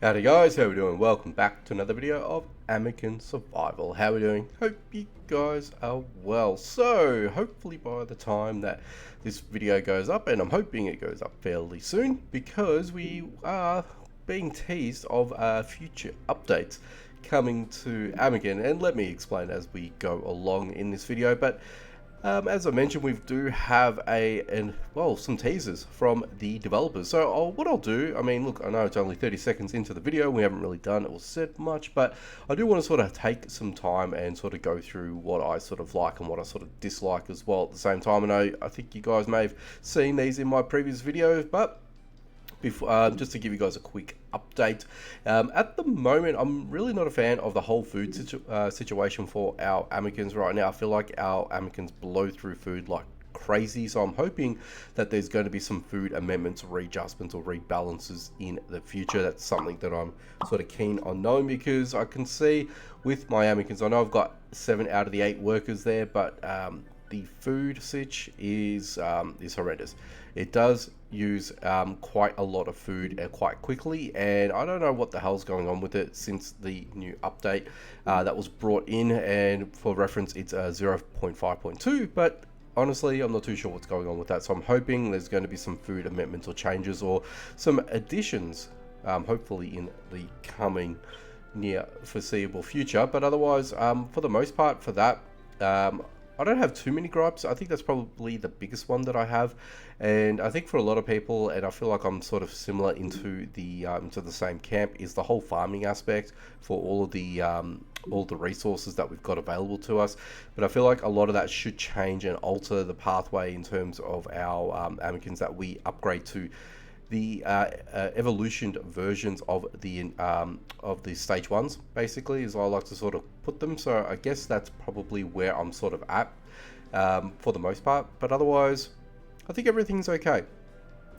Howdy guys, how we doing? Welcome back to another video of Amikin Survival. How we doing? Hope you guys are well. So, hopefully by the time that this video goes up, and I'm hoping it goes up fairly soon, because we are being teased of future updates coming to Amikin, and let me explain as we go along in this video. But as I mentioned, we do have some teasers from the developers. So what I'll do, I mean, look, I know it's only 30 seconds into the video, we haven't really done or said much, but I do want to sort of take some time and sort of go through what I sort of like and what I sort of dislike as well at the same time. And I think you guys may have seen these in my previous videos, but before, just to give you guys a quick update, at the moment I'm really not a fan of the whole food situation for our Amikins right now. I feel like our Amikins blow through food like crazy, so I'm hoping that there's going to be some food amendments, readjustments or rebalances in the future. That's something that I'm sort of keen on knowing, because I can see with my Amikins, I know I've got 7 out of the 8 workers there, but the food sitch is horrendous. It does use quite a lot of food quite quickly, and I don't know what the hell's going on with it since the new update that was brought in. And for reference, it's 0.5.2, but honestly I'm not too sure what's going on with that, so I'm hoping there's going to be some food amendments or changes or some additions, hopefully in the coming near foreseeable future. But otherwise, for the most part for that, I don't have too many gripes. I think that's probably the biggest one that I have, and I think for a lot of people, and I feel like I'm sort of similar into the same camp, is the whole farming aspect for all the resources that we've got available to us. But I feel like a lot of that should change and alter the pathway in terms of our Amikins that we upgrade to the evolutioned versions of the stage ones, basically, as I like to sort of put them. So I guess that's probably where I'm sort of at for the most part. But otherwise, I think everything's okay.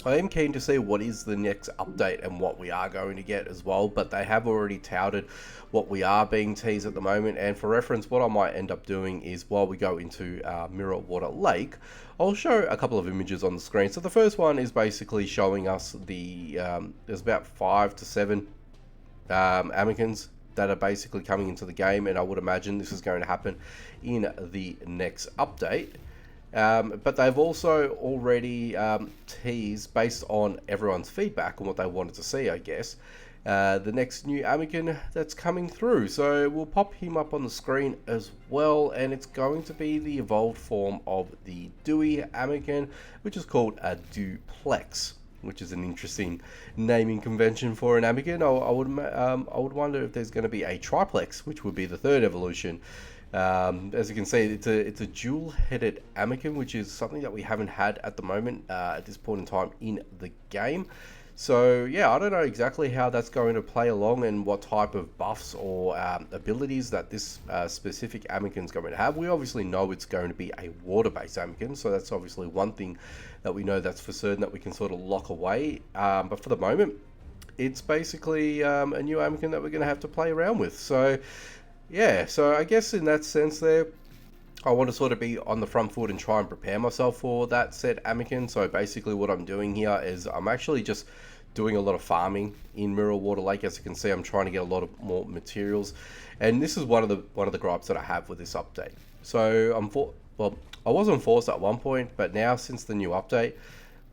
I am keen to see what is the next update and what we are going to get as well, but they have already touted what we are being teased at the moment. And for reference, what I might end up doing is, while we go into Mirrorwater Lake, I'll show a couple of images on the screen. So the first one is basically showing us there's about 5 to 7 Amikins that are basically coming into the game, and I would imagine this is going to happen in the next update. But they've also already teased, based on everyone's feedback and what they wanted to see, I guess, the next new Amikin that's coming through. So we'll pop him up on the screen as well, and it's going to be the evolved form of the Dewey Amikin, which is called a Duplex, which is an interesting naming convention for an Amikin. I would wonder if there's going to be a Triplex, which would be the third evolution. As you can see, it's a dual-headed Amikin, which is something that we haven't had at the moment at this point in time in the game. So yeah, I don't know exactly how that's going to play along and what type of buffs or abilities that this specific Amikin is going to have. We obviously know it's going to be a water-based Amikin, so that's obviously one thing that we know that's for certain that we can sort of lock away. But for the moment, it's basically a new Amikin that we're going to have to play around with. So yeah, so I guess in that sense there, I want to sort of be on the front foot and try and prepare myself for that said Amikin. So basically what I'm doing here is I'm actually just doing a lot of farming in Mirrorwater Lake. As you can see, I'm trying to get a lot of more materials, and this is one of the gripes that I have with this update. So I wasn't forced at one point, but now since the new update,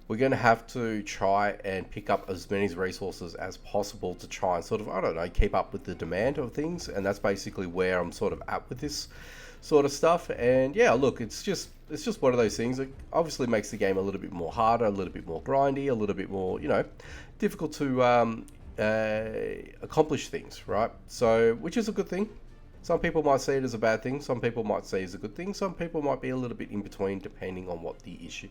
we're going to have to try and pick up as many resources as possible to try and sort of, I don't know, keep up with the demand of things. And that's basically where I'm sort of at with this sort of stuff. And yeah, look, it's just one of those things that obviously makes the game a little bit more harder, a little bit more grindy, a little bit more, difficult to accomplish things, right? So, which is a good thing. Some people might see it as a bad thing. Some people might see it as a good thing. Some people might be a little bit in between, depending on what the issue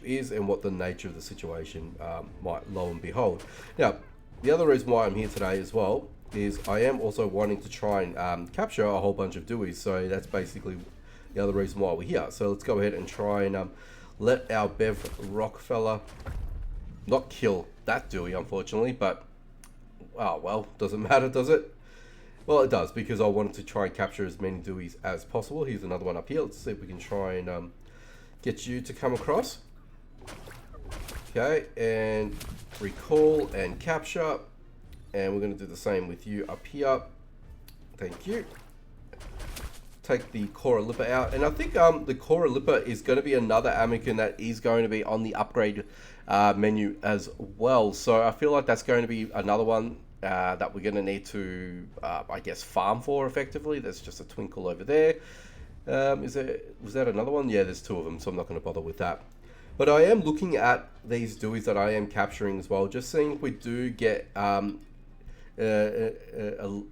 is and what the nature of the situation might lo and behold. Now, the other reason why I'm here today as well is I am also wanting to try and capture a whole bunch of Deweys. So that's basically the other reason why we're here. So let's go ahead and try and let our Bev Rockfella not kill that Dewey, unfortunately, but oh well, doesn't matter, does it? Well, it does, because I wanted to try and capture as many Deweys as possible. Here's another one up here. Let's see if we can try and get you to come across. Okay, and recall and capture. And we're going to do the same with you up here. Thank you. Take the Cora Lipper out, and I think the Cora Lipper is going to be another Amikin that is going to be on the upgrade menu as well. So I feel like that's going to be another one that we're going to need to, I guess, farm for effectively. There's just a twinkle over there. Was that another one? Yeah, there's two of them, so I'm not going to bother with that. But I am looking at these Deweys that I am capturing as well, just seeing if we do get an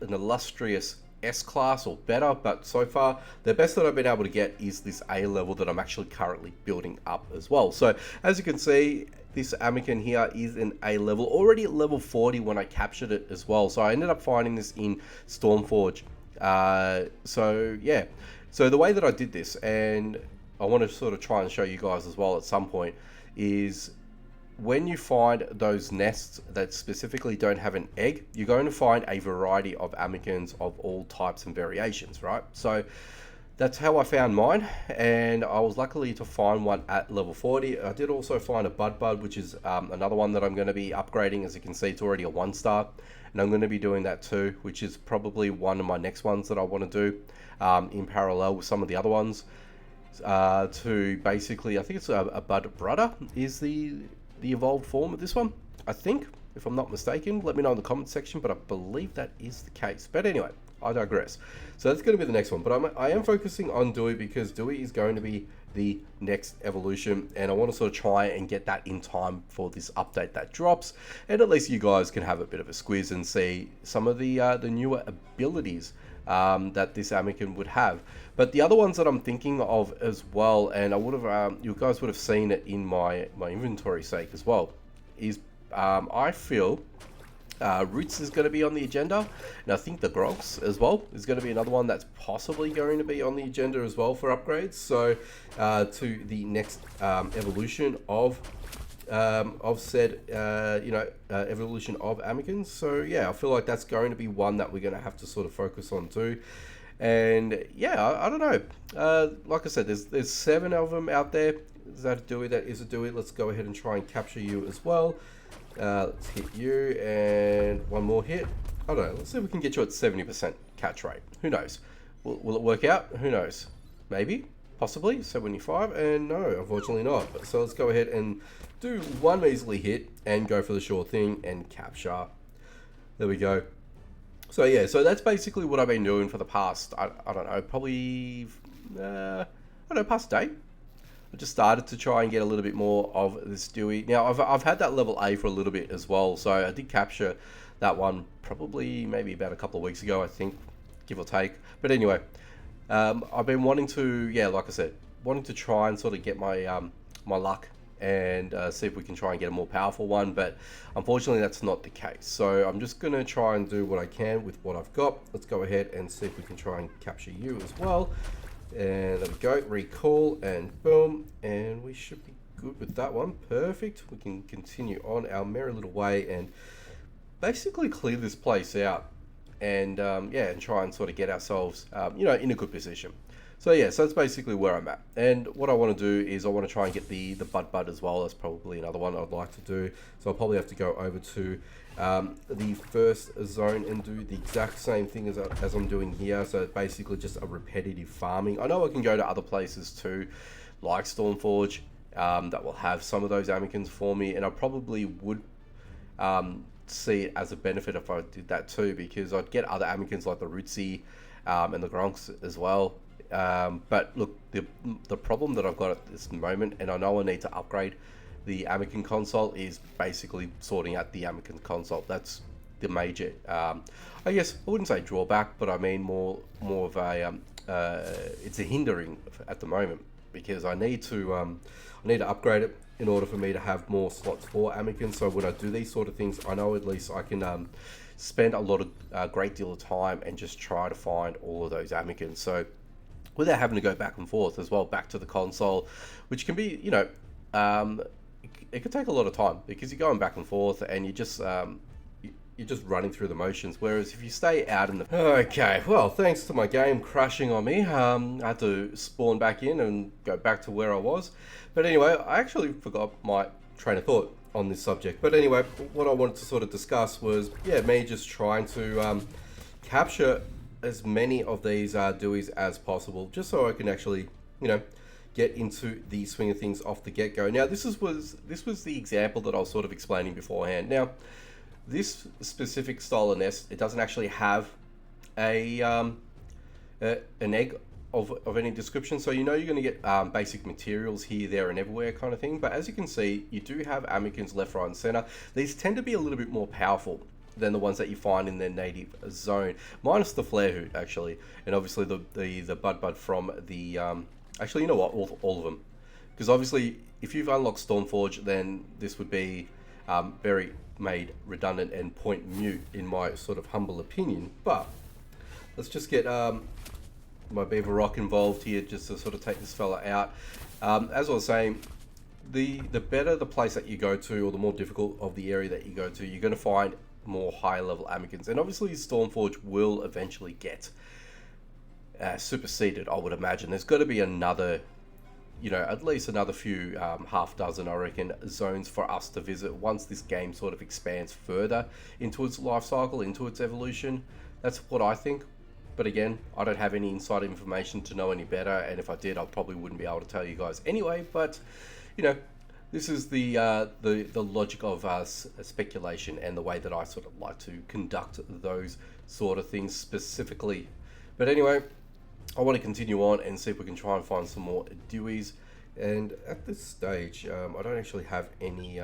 illustrious S-class or better, but so far the best that I've been able to get is this A level that I'm actually currently building up as well. So as you can see, this Amikin here is an A level, already at level 40 when I captured it as well. So I ended up finding this in Stormforge. So yeah, so the way that I did this, and I want to sort of try and show you guys as well at some point, is when you find those nests that specifically don't have an egg, you're going to find a variety of Amikins of all types and variations, right? So that's how I found mine, and I was lucky to find one at level 40. I did also find a Bud, which is another one that I'm going to be upgrading. As you can see, it's already a 1-star, and I'm going to be doing that too, which is probably one of my next ones that I want to do in parallel with some of the other ones. To basically, I think it's a Bud Brother is the evolved form of this one, I think, if I'm not mistaken. Let me know in the comment section, but I believe that is the case. But anyway, I digress. So that's going to be the next one, but I am focusing on Dewey because Dewey is going to be the next evolution, and I want to sort of try and get that in time for this update that drops, and at least you guys can have a bit of a squiz and see some of the newer abilities that this Amikin would have. But the other ones that I'm thinking of as well, and I would have, you guys would have seen it in my inventory sake as well, is I feel Roots is going to be on the agenda, and I think the Grogs as well is going to be another one that's possibly going to be on the agenda as well for upgrades. So to the next evolution of said evolution of Amikins. So yeah, I feel like that's going to be one that we're going to have to sort of focus on too. And yeah, I don't know. Like I said, there's 7 of them out there. Is that a Dewey? That is a Dewey. Let's go ahead and try and capture you as well. Let's hit you, and one more hit. I don't know. Let's see if we can get you at 70% catch rate. Who knows? Will it work out? Who knows? Maybe. Possibly. 75. And no, unfortunately not. But so let's go ahead and do one measly hit and go for the sure thing and capture. There we go. So yeah, so that's basically what I've been doing for the past, I don't know, probably, past day. I just started to try and get a little bit more of this Dewey. Now, I've had that level A for a little bit as well, so I did capture that one probably maybe about a couple of weeks ago, I think, give or take. But anyway, I've been wanting to, yeah, like I said, wanting to try and sort of get my my luck and see if we can try and get a more powerful one, but unfortunately that's not the case. So I'm just going to try and do what I can with what I've got. Let's go ahead and see if we can try and capture you as well. And there we go, recall, and boom, and we should be good with that one. Perfect. We can continue on our merry little way and basically clear this place out, and yeah, and try and sort of get ourselves in a good position. So yeah, so that's basically where I'm at. And what I want to do is I want to try and get the Bud as well. That's probably another one I'd like to do. So I'll probably have to go over to the first zone and do the exact same thing as I'm doing here. So basically just a repetitive farming. I know I can go to other places too, like Stormforge, that will have some of those Amikins for me. And I probably would see it as a benefit if I did that too, because I'd get other Amikins like the Rootsy and the Gronks as well. But look, the problem that I've got at this moment, and I know I need to upgrade the Amikin console, is basically sorting out the Amikin console. That's the major, I guess I wouldn't say drawback, but I mean more of a it's a hindering at the moment, because I need to upgrade it in order for me to have more slots for Amikin. So when I do these sort of things, I know at least I can spend a great deal of time and just try to find all of those Amikins. So without having to go back and forth as well, back to the console, which can be, it could take a lot of time, because you're going back and forth and you're just running through the motions. Whereas if you stay out in the... Okay, well, thanks to my game crashing on me, I had to spawn back in and go back to where I was. But anyway, I actually forgot my train of thought. on this subject. But anyway, what I wanted to sort of discuss was, yeah, me just trying to capture as many of these Deweys as possible, just so I can actually, you know, get into the swing of things off the get-go. Now, this was the example that I was sort of explaining beforehand. Now, this specific style of nest, it doesn't actually have an egg of any description, so you know you're going to get basic materials here, there, and everywhere kind of thing. But as you can see, you do have amikins left, right, and center. These tend to be a little bit more powerful than the ones that you find in their native zone, minus the flare hoot actually, and obviously the bud from the actually, you know what, all of them, because obviously if you've unlocked Stormforge, then this would be very made redundant and point mute in my sort of humble opinion. But let's just get my Beaver Rock involved here just to sort of take this fella out. As I was saying, the better the place that you go to, or the more difficult of the area that you go to, you're going to find more higher level amikins, and obviously Stormforge will eventually get superseded. I would imagine there's got to be another, you know, at least another few half dozen, I reckon, zones for us to visit once this game sort of expands further into its life cycle, into its evolution. That's what I think. But again, I don't have any inside information to know any better, and if I did, I probably wouldn't be able to tell you guys anyway. But you know, this is the logic of speculation and the way that I sort of like to conduct those sort of things specifically. But anyway, I want to continue on and see if we can try and find some more Deweys. And at this stage, I don't actually have any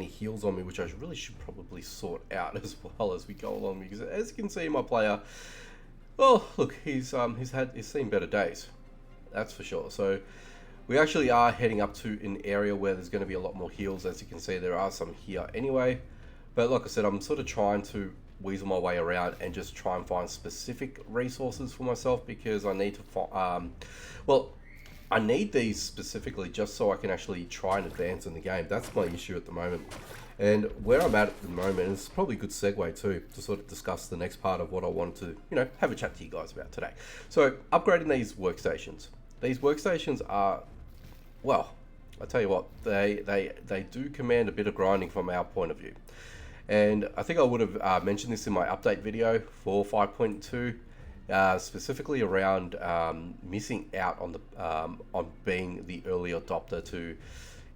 heals on me, which I really should probably sort out as well as we go along, because as you can see, my player, well, look, he's seen better days, that's for sure. So we actually are heading up to an area where there's going to be a lot more heals. As you can see, there are some here anyway. But like I said, I'm sort of trying to weasel my way around and just try and find specific resources for myself, because I need to find, well, I need these specifically just so I can actually try and advance in the game. That's my issue at the moment. And where I'm at the moment, it's probably a good segue too, to sort of discuss the next part of what I wanted to, you know, have a chat to you guys about today. So upgrading these workstations. These workstations are, well, I tell you what, they do command a bit of grinding from our point of view. And I think I would have mentioned this in my update video for 5.2, specifically around missing out on the on being the early adopter to,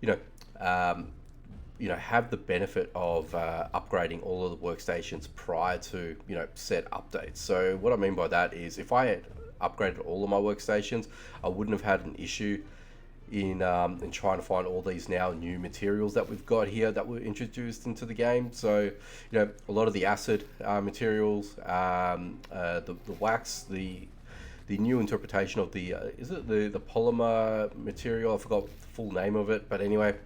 you know, have the benefit of upgrading all of the workstations prior to, you know, set updates. So what I mean by that is, if I had upgraded all of my workstations, I wouldn't have had an issue in trying to find all these now new materials that we've got here that were introduced into the game. So, you know, a lot of the acid materials, the wax, the new interpretation of the is it the polymer material? I forgot the full name of it, but anyway,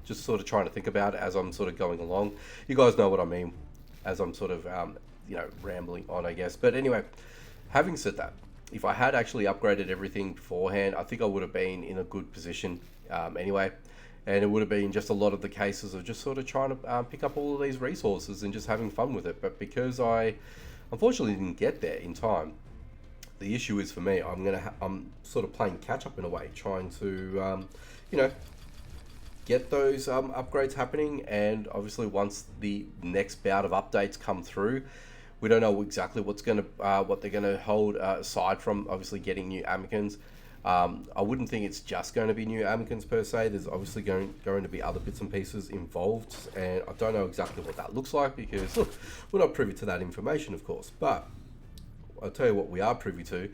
just sort of trying to think about it as I'm sort of going along. You guys know what I mean as I'm sort of you know, rambling on, I guess. But anyway, having said that, if I had actually upgraded everything beforehand, I think I would have been in a good position anyway. And it would have been just a lot of the cases of just sort of trying to pick up all of these resources and just having fun with it. But because I unfortunately didn't get there in time, the issue is for me, I'm sort of playing catch up in a way, trying to you know, get those upgrades happening. And obviously once the next bout of updates come through, we don't know exactly what they're gonna hold aside from obviously getting new amikins. I wouldn't think it's just going to be new amikins per se. There's obviously going to be other bits and pieces involved, and I don't know exactly what that looks like, because look, we're not privy to that information, of course. But I'll tell you what we are privy to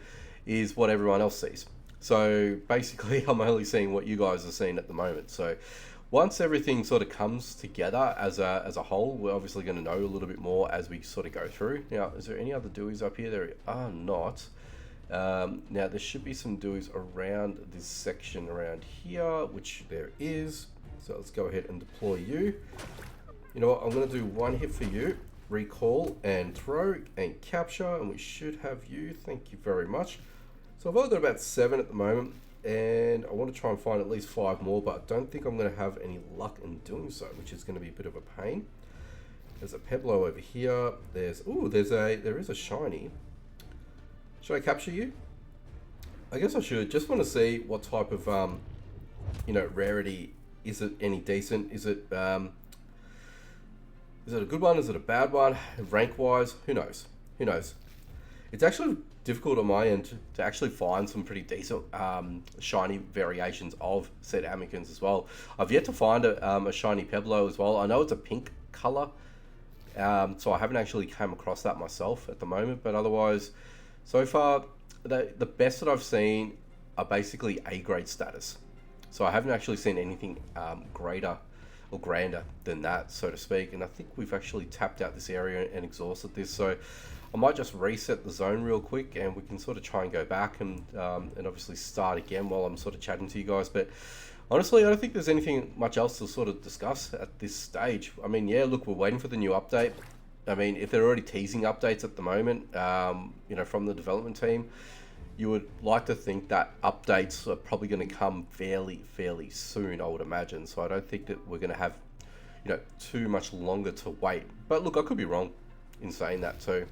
is what everyone else sees. So basically, I'm only seeing what you guys are seeing at the moment. So once everything sort of comes together as a whole, we're obviously going to know a little bit more as we sort of go through. Now, is there any other Deweys up here? There are not. Now, there should be some Deweys around this section around here, which there is. So let's go ahead and deploy you. You know what? I'm going to do one hit for you. Recall and throw and capture, and we should have you. Thank you very much. So I've only got about 7 at the moment, and I want to try and find at least 5 more, but I don't think I'm going to have any luck in doing so, which is going to be a bit of a pain. There's a Peblo over here. There is a shiny. Should I capture you? I guess I should. Just want to see what type of you know, rarity. Is it any decent? Is it Is it a good one? Is it a bad one? Rank wise, who knows? Who knows? It's actually difficult on my end to actually find some pretty decent shiny variations of said Amikins as well. I've yet to find a shiny Peblo as well. I know it's a pink color, so I haven't actually come across that myself at the moment. But otherwise, so far, the best that I've seen are basically A grade status. So I haven't actually seen anything greater or grander than that, so to speak. And I think we've actually tapped out this area and exhausted this. So I might just reset the zone real quick and we can sort of try and go back and obviously start again while I'm sort of chatting to you guys. But honestly, I don't think there's anything much else to sort of discuss at this stage. I mean, yeah, look, we're waiting for the new update. I mean, if they're already teasing updates at the moment, you know, from the development team, you would like to think that updates are probably going to come fairly soon, I would imagine. So I don't think that we're going to have, you know, too much longer to wait. But look, I could be wrong in saying that too.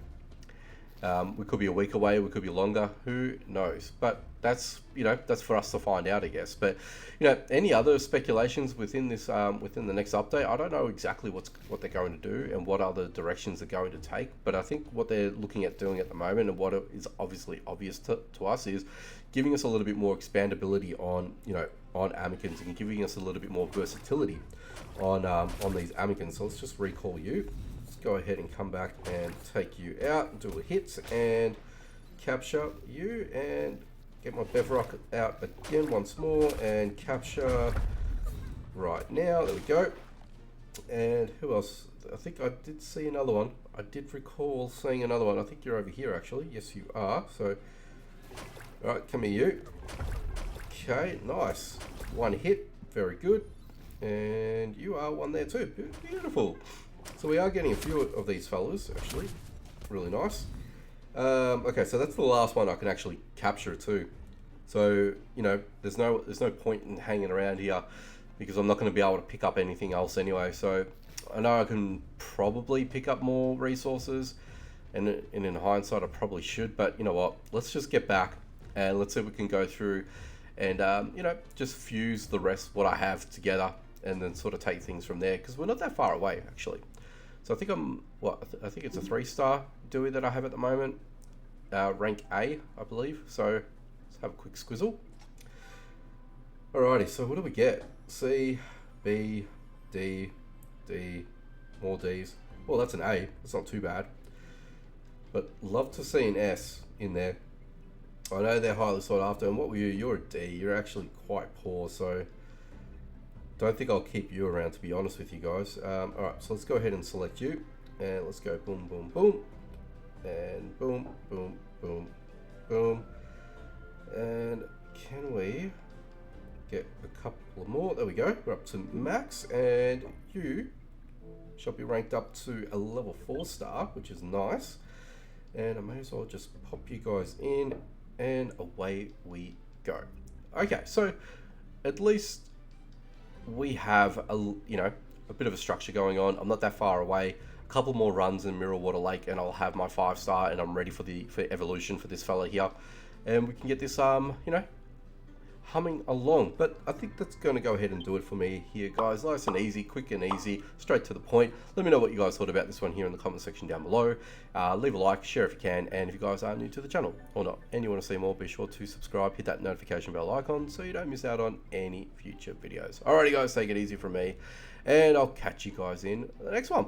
We could be a week away, we could be longer, who knows? But that's, you know, that's for us to find out, I guess. But, you know, any other speculations within this, within the next update? I don't know exactly what they're going to do and what other directions they're going to take. But I think what they're looking at doing at the moment, and what is obviously obvious to us, is giving us a little bit more expandability on, you know, on Amikins, and giving us a little bit more versatility on these Amikins. So let's just recall you. Go ahead and come back and take you out and do a hit and capture you, and get my Bevrock out again once more and capture right now. There we go. And who else? I think I did see another one. I did recall seeing another one. I think you're over here actually. Yes, you are. So, all right, come here, you. Okay, nice. One hit. Very good. And you are one there too. Beautiful. So we are getting a few of these fellas, actually. Really nice. Okay, so that's the last one I can actually capture too. So, you know, there's no point in hanging around here because I'm not going to be able to pick up anything else anyway. So I know I can probably pick up more resources, and in hindsight I probably should, but you know what? Let's just get back and let's see if we can go through and, you know, just fuse the rest what I have together and then sort of take things from there, because we're not that far away actually. So I think I think it's a 3-star Dewey that I have at the moment, rank A, I believe. So let's have a quick squizzle. Alrighty, so what do we get? C, B, D, D, more Ds. Well, that's an A. That's not too bad. But love to see an S in there. I know they're highly sought after. And what were you? You're a D. You're actually quite poor, so don't think I'll keep you around, to be honest with you guys. Alright, so let's go ahead and select you. And let's go boom, boom, boom. And boom, boom, boom, boom. And can we get a couple more? There we go. We're up to max. And you shall be ranked up to a level 4-star, which is nice. And I may as well just pop you guys in. And away we go. Okay, so at least we have a bit of a structure going on. I'm not that far away. A couple more runs in Mirrorwater Lake and I'll have my 5-star and I'm ready for evolution for this fella here, and we can get this humming along. But I think that's going to go ahead and do it for me here, guys. Nice and easy, quick and easy, straight to the point. Let me know what you guys thought about this one here in the comment section down below. Leave a like, share if you can, and if you guys are new to the channel or not and you want to see more, be sure to subscribe, hit that notification bell icon so you don't miss out on any future videos. Alrighty guys, take it easy from me, and I'll catch you guys in the next one.